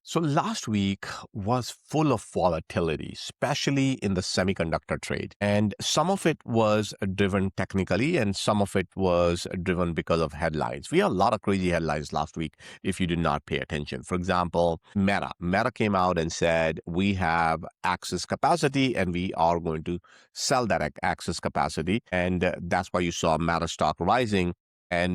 So last week was full of volatility, especially in the semiconductor trade. And some of it was driven technically, and some of it was driven because of headlines. We had a lot of crazy headlines last week if you did not pay attention. For example, Meta. Meta came out and said, we have access capacity and we are going to sell that access capacity. And that's why you saw Meta stock rising. And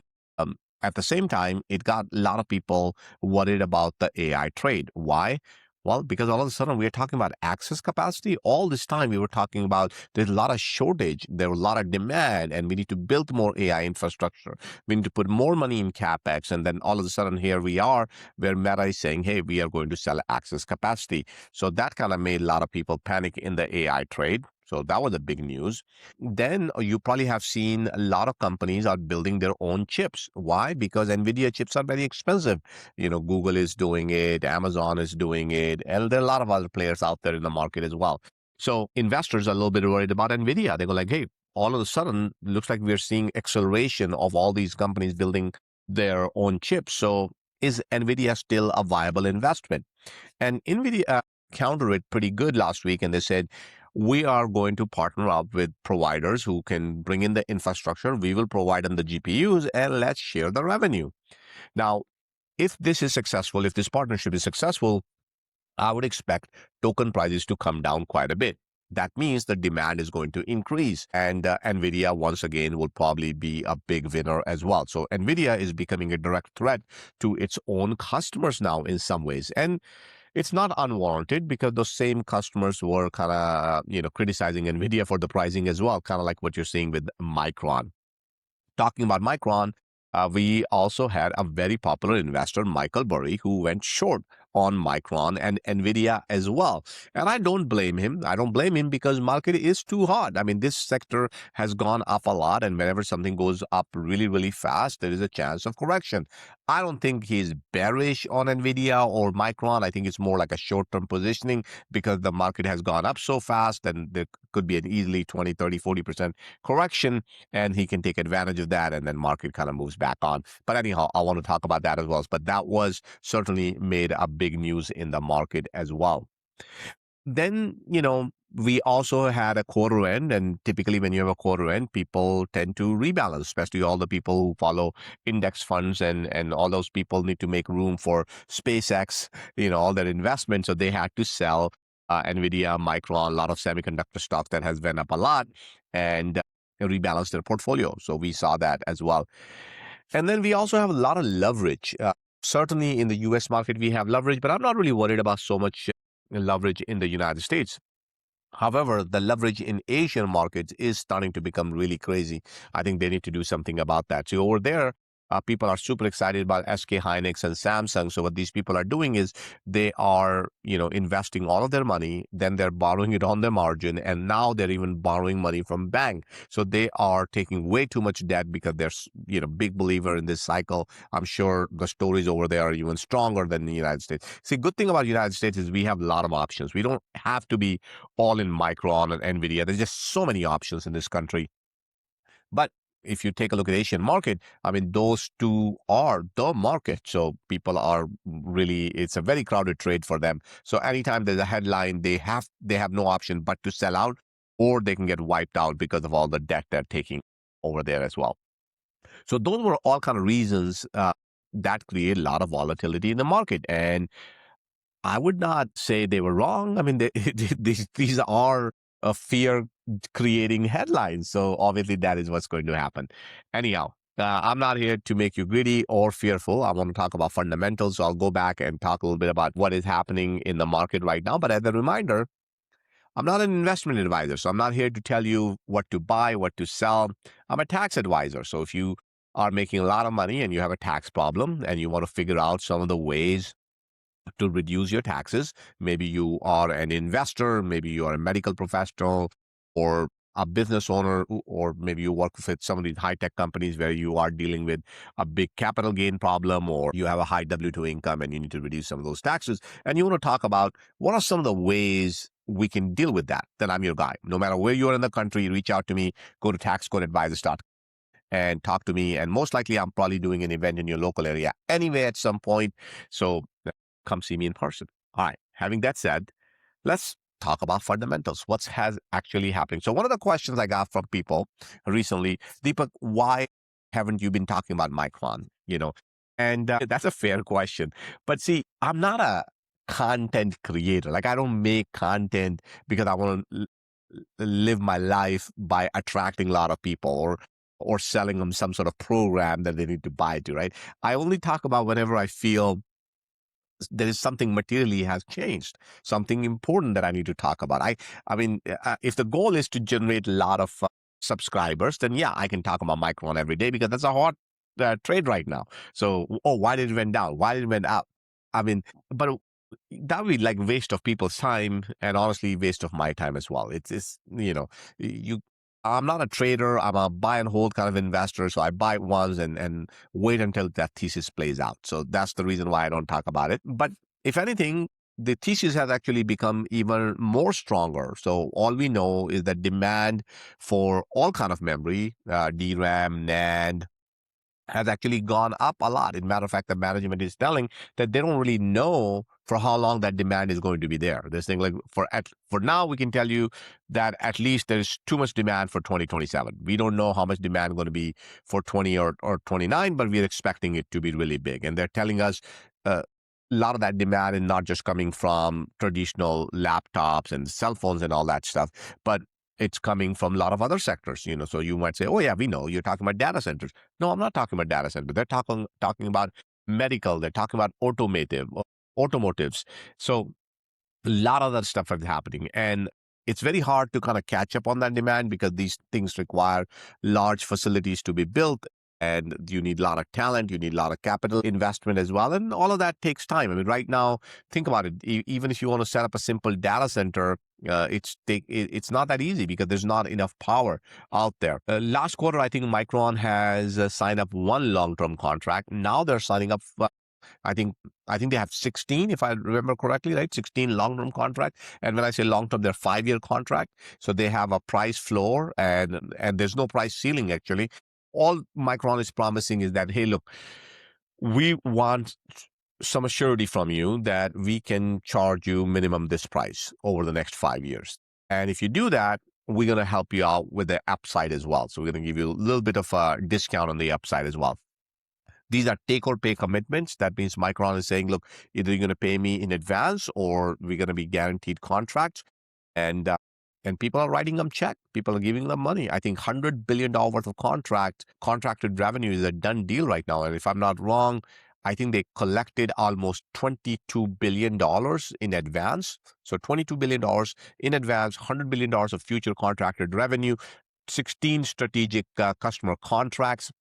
at the same time, it got a lot of people worried about the AI trade. Why? Well, because all of a sudden we are talking about access capacity. All this time we were talking about there's a lot of shortage, there was a lot of demand, and we need to build more AI infrastructure. We need to put more money in CapEx. And then all of a sudden here we are where Meta is saying, hey, we are going to sell access capacity. So that kind of made a lot of people panic in the AI trade. So that was a big news. Then you probably have seen a lot of companies are building their own chips. Why? Because NVIDIA chips are very expensive. Google is doing it, Amazon is doing it, and there are a lot of other players out there in the market as well. So investors are a little bit worried about NVIDIA. They go like, hey, all of a sudden, looks like we're seeing acceleration of all these companies building their own chips. So is NVIDIA still a viable investment? And NVIDIA countered it pretty good last week, and they said, we are going to partner up with providers who can bring in the infrastructure. We will provide them the GPUs and let's share the revenue. Now, if this is successful, if this partnership is successful, I would expect token prices to come down quite a bit. That means the demand is going to increase, and NVIDIA once again will probably be a big winner as well. So NVIDIA is becoming a direct threat to its own customers now in some ways. And it's not unwarranted because those same customers were kind of, criticizing NVIDIA for the pricing as well, kind of like what you're seeing with Micron. Talking about Micron, we also had a very popular investor, Michael Burry, who went short on Micron and NVIDIA as well. And I don't blame him. I don't blame him because market is too hot. I mean, this sector has gone up a lot, and whenever something goes up really, really fast, there is a chance of correction. I don't think he's bearish on NVIDIA or Micron. I think it's more like a short-term positioning because the market has gone up so fast, and there could be an easily 20, 30, 40% correction, and he can take advantage of that, and then market kind of moves back on. But anyhow, I want to talk about that as well. But that was certainly made a big news in the market as well. Then, we also had a quarter end, and typically when you have a quarter end, people tend to rebalance, especially all the people who follow index funds, and all those people need to make room for SpaceX, all their investments. So they had to sell NVIDIA, Micron, a lot of semiconductor stocks that has went up a lot, and rebalance their portfolio. So we saw that as well. And then we also have a lot of leverage. Certainly in the US market, we have leverage, but I'm not really worried about so much leverage in the United States. However, the leverage in Asian markets is starting to become really crazy. I think they need to do something about that. So over there, people are super excited about SK Hynix and Samsung. So what these people are doing is they are, investing all of their money, then they're borrowing it on their margin, and now they're even borrowing money from bank. So they are taking way too much debt because they're, big believer in this cycle. I'm sure the stories over there are even stronger than the United States. See, good thing about the United States is we have a lot of options. We don't have to be all in Micron and NVIDIA. There's just so many options in this country. But if you take a look at Asian market, I mean, those two are the market. So people are really, it's a very crowded trade for them. So anytime there's a headline, they have no option but to sell out, or they can get wiped out because of all the debt they're taking over there as well. So those were all kind of reasons that create a lot of volatility in the market. And I would not say they were wrong. I mean, these are fear creating headlines. So obviously that is what's going to happen. Anyhow, I'm not here to make you greedy or fearful. I want to talk about fundamentals. So I'll go back and talk a little bit about what is happening in the market right now. But as a reminder, I'm not an investment advisor. So I'm not here to tell you what to buy, what to sell. I'm a tax advisor. So if you are making a lot of money and you have a tax problem and you want to figure out some of the ways to reduce your taxes. Maybe you are an investor, maybe you are a medical professional or a business owner, or maybe you work with some of these high-tech companies where you are dealing with a big capital gain problem, or you have a high W-2 income and you need to reduce some of those taxes. And you want to talk about what are some of the ways we can deal with that, then I'm your guy. No matter where you are in the country, reach out to me, go to taxcodeadvisors.com and talk to me. And most likely I'm probably doing an event in your local area anyway at some point. So come see me in person. All right. Having that said, let's talk about fundamentals. What's has actually happening? So one of the questions I got from people recently, Deepak, why haven't you been talking about Micron? And that's a fair question. But see, I'm not a content creator. Like I don't make content because I want to live my life by attracting a lot of people or selling them some sort of program that they need to buy to, right? I only talk about whenever I feel there is something materially has changed, something important that I need to talk about. I mean, if the goal is to generate a lot of subscribers, then yeah, I can talk about Micron every day because that's a hot trade right now. So, oh, why did it went down? Why did it went up? I mean, but that would be like waste of people's time and honestly waste of my time as well. It's you. I'm not a trader. I'm a buy and hold kind of investor. So I buy it once and wait until that thesis plays out. So that's the reason why I don't talk about it. But if anything, the thesis has actually become even more stronger. So all we know is that demand for all kind of memory, DRAM, NAND, has actually gone up a lot. As a matter of fact, the management is telling that they don't really know for how long that demand is going to be there. They're saying like for now, we can tell you that at least there's too much demand for 2027. We don't know how much demand is going to be for 20 or 29, but we're expecting it to be really big. And they're telling us a lot of that demand is not just coming from traditional laptops and cell phones and all that stuff, but it's coming from a lot of other sectors. So you might say, oh yeah, we know you're talking about data centers. No, I'm not talking about data centers. They're talking about medical. They're talking about automotives. So a lot of that stuff is happening. And it's very hard to kind of catch up on that demand because these things require large facilities to be built. And you need a lot of talent, you need a lot of capital investment as well. And all of that takes time. I mean, right now, think about it. Even if you want to set up a simple data center, it's not that easy because there's not enough power out there. Last quarter, I think Micron has signed up one long-term contract. Now they're signing up I think they have 16, if I remember correctly, right? 16 long-term contract. And when I say long-term, they're 5-year contract. So they have a price floor and there's no price ceiling actually. All Micron is promising is that, hey, look, we want some assurity from you that we can charge you minimum this price over the next 5 years. And if you do that, we're going to help you out with the upside as well. So we're going to give you a little bit of a discount on the upside as well. These are take or pay commitments. That means Micron is saying, look, either you're going to pay me in advance or we're going to be guaranteed contracts. And people are writing them check. People are giving them money. I think $100 billion worth of contracted revenue is a done deal right now. And if I'm not wrong, I think they collected almost $22 billion in advance. So $22 billion in advance, $100 billion of future contracted revenue, 16 strategic customer contracts.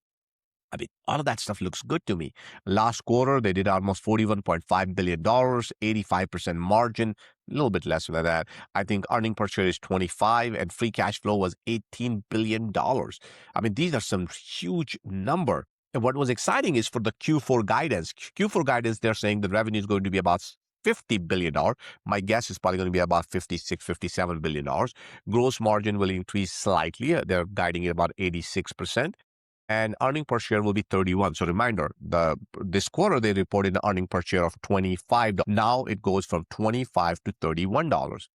I mean, all of that stuff looks good to me. Last quarter, they did almost $41.5 billion, 85% margin, a little bit less than that. I think earning per share is 25 and free cash flow was $18 billion. I mean, these are some huge number. And what was exciting is for the Q4 guidance. Q4 guidance, they're saying the revenue is going to be about $50 billion. My guess is probably going to be about $56, $57 billion. Gross margin will increase slightly. They're guiding it about 86%. And earning per share will be 31. So reminder, this quarter they reported an earning per share of $25. Now it goes from $25 to $31.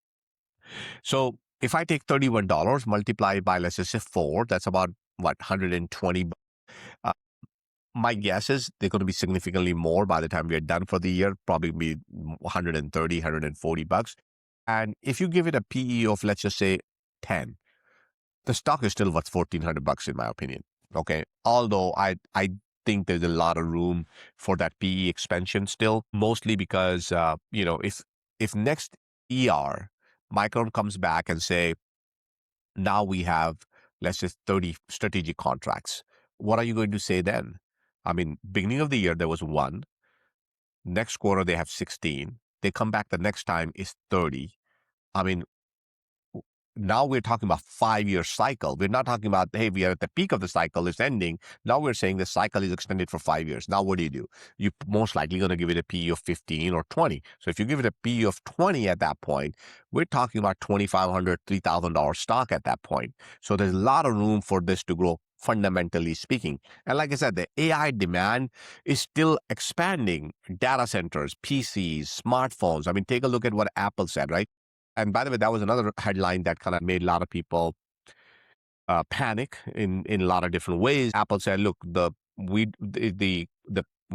So if I take $31 multiplied by, let's just say 4, that's about what, 120. My guess is they're going to be significantly more by the time we are done for the year, probably be 130, 140 bucks. And if you give it a PE of, let's just say 10, the stock is still worth 1,400 bucks in my opinion. Okay. Although I think there's a lot of room for that PE expansion still, mostly because, if next ER, Micron comes back and say, now we have, let's say 30 strategic contracts. What are you going to say then? I mean, beginning of the year, there was 1. Next quarter, they have 16. They come back the next time is 30. I mean, now we're talking about 5-year cycle. We're not talking about, hey, we are at the peak of the cycle, it's ending. Now we're saying the cycle is extended for 5 years. Now what do? You're most likely going to give it a PE of 15 or 20. So if you give it a PE of 20 at that point, we're talking about $2,500, $3,000 stock at that point. So there's a lot of room for this to grow fundamentally speaking. And like I said, the AI demand is still expanding. Data centers, PCs, smartphones. I mean, take a look at what Apple said, right? And by the way, that was another headline that kind of made a lot of people panic in a lot of different ways. Apple said, "Look, the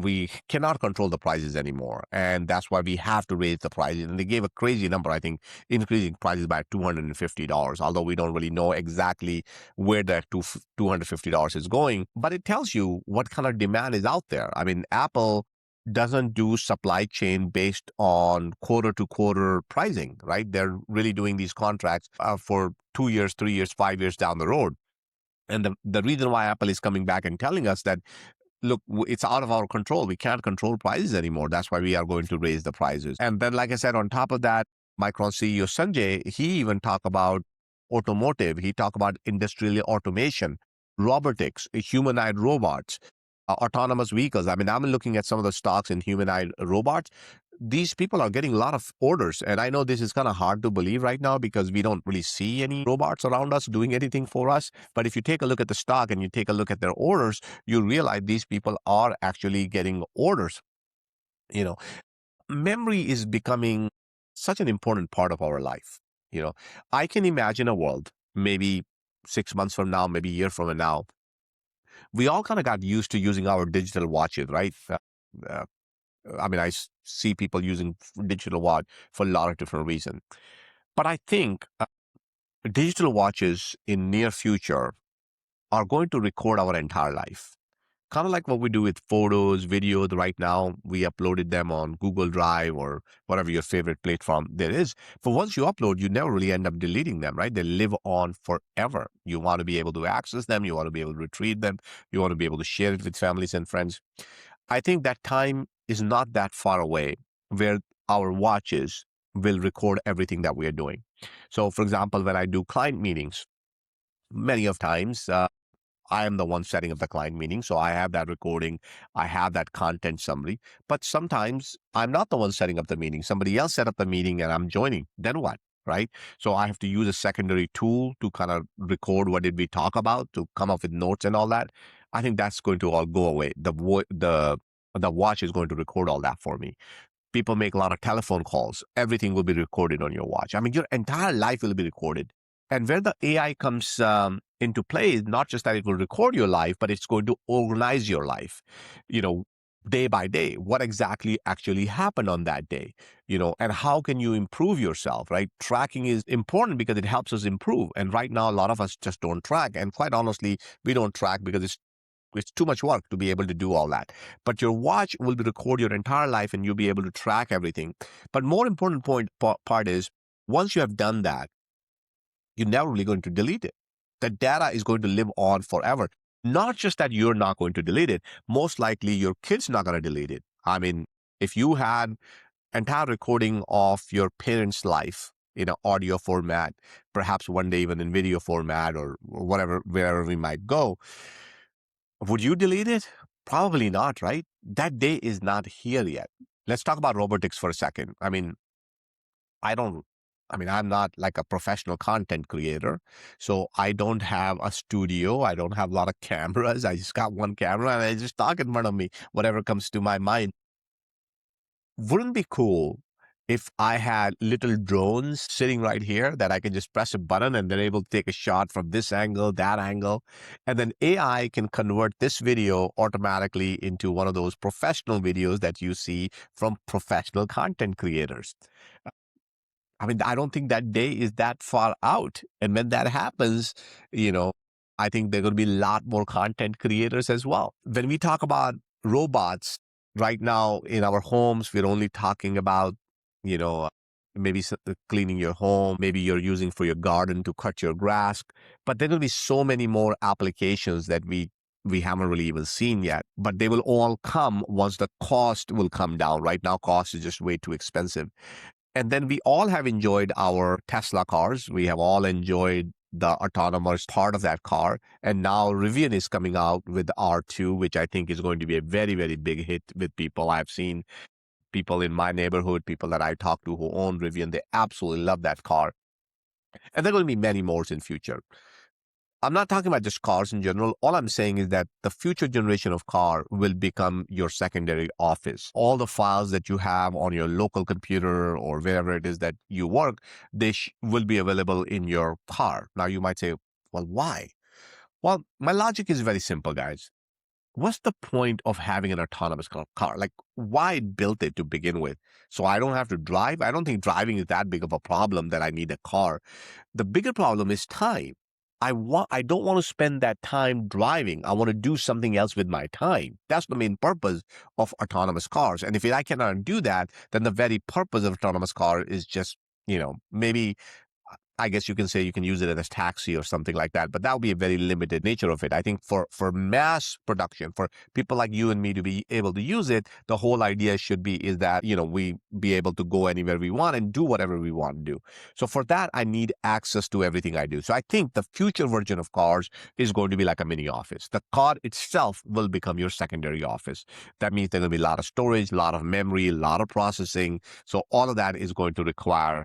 we cannot control the prices anymore, and that's why we have to raise the prices." And they gave a crazy number, I think, increasing prices by $250. Although we don't really know exactly where that $250 is going, but it tells you what kind of demand is out there. I mean, Apple doesn't do supply chain based on quarter to quarter pricing, right? They're really doing these contracts for 2 years, 3 years, 5 years down the road. And the reason why Apple is coming back and telling us that, look, it's out of our control. We can't control prices anymore. That's why we are going to raise the prices. And then, like I said, on top of that, Micron CEO Sanjay, he even talked about automotive. He talked about industrial automation, robotics, humanoid robots, autonomous vehicles. I mean, I'm looking at some of the stocks in humanoid robots. These people are getting a lot of orders. And I know this is kind of hard to believe right now because we don't really see any robots around us doing anything for us. But if you take a look at the stock and you take a look at their orders, you realize these people are actually getting orders. You know, memory is becoming such an important part of our life. You know, I can imagine a world maybe 6 months from now, maybe a year from now, we all kind of got used to using our digital watches, right? Uh, I mean, see people using digital watch for a lot of different reasons. But I think digital watches in near future are going to record our entire life. Kind of like what we do with photos, videos right now. We uploaded them on Google Drive or whatever your favorite platform there is. But once you upload, you never really end up deleting them, right? They live on forever. You want to be able to access them. You want to be able to retrieve them. You want to be able to share it with families and friends. I think that time is not that far away where our watches will record everything that we are doing. So, for example, when I do client meetings, many of times I am the one setting up the client meeting. So I have that recording. I have that content summary. But sometimes I'm not the one setting up the meeting. Somebody else set up the meeting and I'm joining. Then what? Right. So I have to use a secondary tool to kind of record what did we talk about, to come up with notes and all that. I think that's going to all go away. The watch is going to record all that for me. People make a lot of telephone calls. Everything will be recorded on your watch. I mean, your entire life will be recorded. And where the AI comes into play is not just that it will record your life, but it's going to organize your life, you know, day by day. What exactly actually happened on that day, and how can you improve yourself, right? Tracking is important because it helps us improve. And right now, a lot of us just don't track. And quite honestly, we don't track because it's too much work to be able to do all that. But your watch will record your entire life and you'll be able to track everything. But more important part is once you have done that, you're never really going to delete it. The data is going to live on forever. Not just that you're not going to delete it, most likely your kid's not going to delete it. I mean, if you had entire recording of your parents' life in an audio format, perhaps one day even in video format or whatever, wherever we might go, would you delete it? Probably not, right? That day is not here yet. Let's talk about robotics for a second. I don't, I'm not like a professional content creator. So I don't have a studio. I don't have a lot of cameras. I just got one camera and I just talk in front of me, whatever comes to my mind. Wouldn't it be cool if I had little drones sitting right here that I can just press a button and they're able to take a shot from this angle, that angle, and then AI can convert this video automatically into one of those professional videos that you see from professional content creators. I don't think that day is that far out. And when that happens, you know, I think there are going to be a lot more content creators as well. When we talk about robots right now in our homes, we're only talking about, you know, maybe cleaning your home, maybe you're using for your garden to cut your grass. But there will be so many more applications that we haven't really even seen yet, but they will all come once the cost will come down. Right now, cost is just way too expensive. And then we all have enjoyed our Tesla cars. We have all enjoyed the autonomous part of that car. And now Rivian is coming out with the R2, which I think is going to be a very, very big hit with people. I've seen people in my neighborhood, people that I talk to who own Rivian, they absolutely love that car. And there are going to be many more in future. I'm not talking about just cars in general. All I'm saying is that the future generation of car will become your secondary office. All the files that you have on your local computer or wherever it is that you work, they will be available in your car. Now you might say, well, why? Well, my logic is very simple, guys. What's the point of having an autonomous car? Like, why built it to begin with? So I don't have to drive? I don't think driving is that big of a problem that I need a car. The bigger problem is time. I don't want to spend that time driving. I want to do something else with my time. That's the main purpose of autonomous cars. And if I cannot do that, then the very purpose of autonomous car is just, maybe I guess you can say you can use it as a taxi or something like that, but that would be a very limited nature of it. I think for mass production, for people like you and me to be able to use it, the whole idea should be is that, we be able to go anywhere we want and do whatever we want to do. So for that, I need access to everything I do. So I think the future version of cars is going to be like a mini office. The car itself will become your secondary office. That means there's going to be a lot of storage, a lot of memory, a lot of processing. So all of that is going to require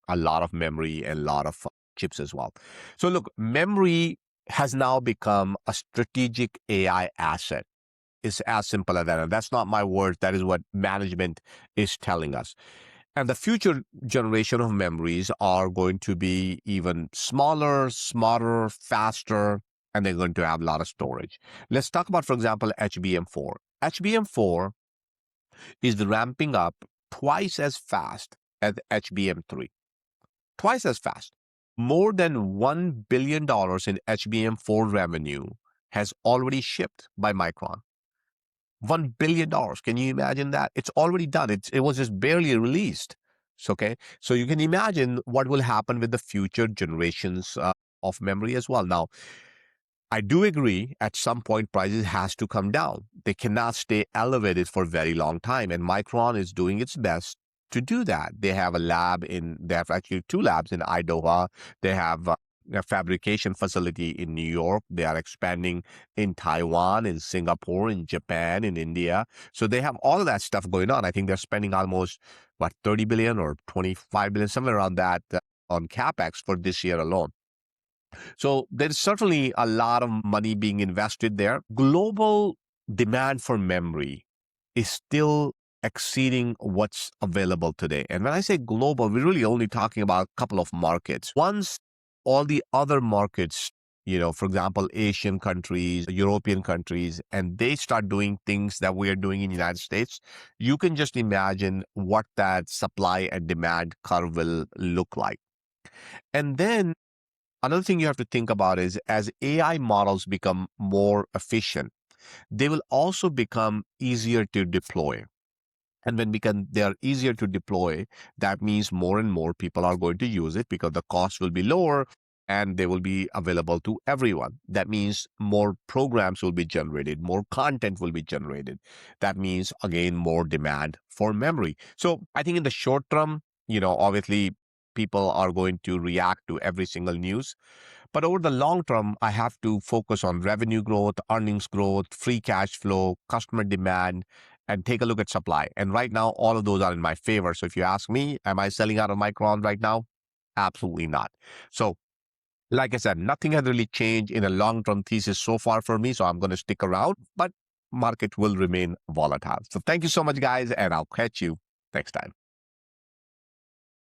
a lot of memory and a lot of chips as well. So look, memory has now become a strategic AI asset. It's as simple as that. And that's not my words. That is what management is telling us. And the future generation of memories are going to be even smaller, smarter, faster, and they're going to have a lot of storage. Let's talk about, for example, HBM4. HBM4 is ramping up twice as fast as HBM3. Twice as fast. More than $1 billion in HBM4 revenue has already shipped by Micron. $1 billion. Can you imagine that? It's already done. It was just barely released. Okay. So you can imagine what will happen with the future generations of memory as well. Now, I do agree at some point prices has to come down. They cannot stay elevated for a very long time. And Micron is doing its best to do that. They have they have actually two labs in Idaho. They have a fabrication facility in New York. They are expanding in Taiwan, in Singapore, in Japan, in India. So they have all of that stuff going on. I think they're spending almost, 30 billion or 25 billion, somewhere around that on CapEx for this year alone. So there's certainly a lot of money being invested there. Global demand for memory is still exceeding what's available today. And when I say global, we're really only talking about a couple of markets. Once all the other markets, for example, Asian countries, European countries, and they start doing things that we are doing in the United States, you can just imagine what that supply and demand curve will look like. And then another thing you have to think about is as AI models become more efficient, they will also become easier to deploy. And when they are easier to deploy, that means more and more people are going to use it because the cost will be lower and they will be available to everyone. That means more programs will be generated, more content will be generated. That means, again, more demand for memory. So I think in the short term, obviously people are going to react to every single news. But over the long term, I have to focus on revenue growth, earnings growth, free cash flow, customer demand, and take a look at supply. And right now, all of those are in my favor. So if you ask me, am I selling out of Micron right now? Absolutely not. So like I said, nothing has really changed in a long-term thesis so far for me. So I'm going to stick around, but market will remain volatile. So thank you so much, guys, and I'll catch you next time.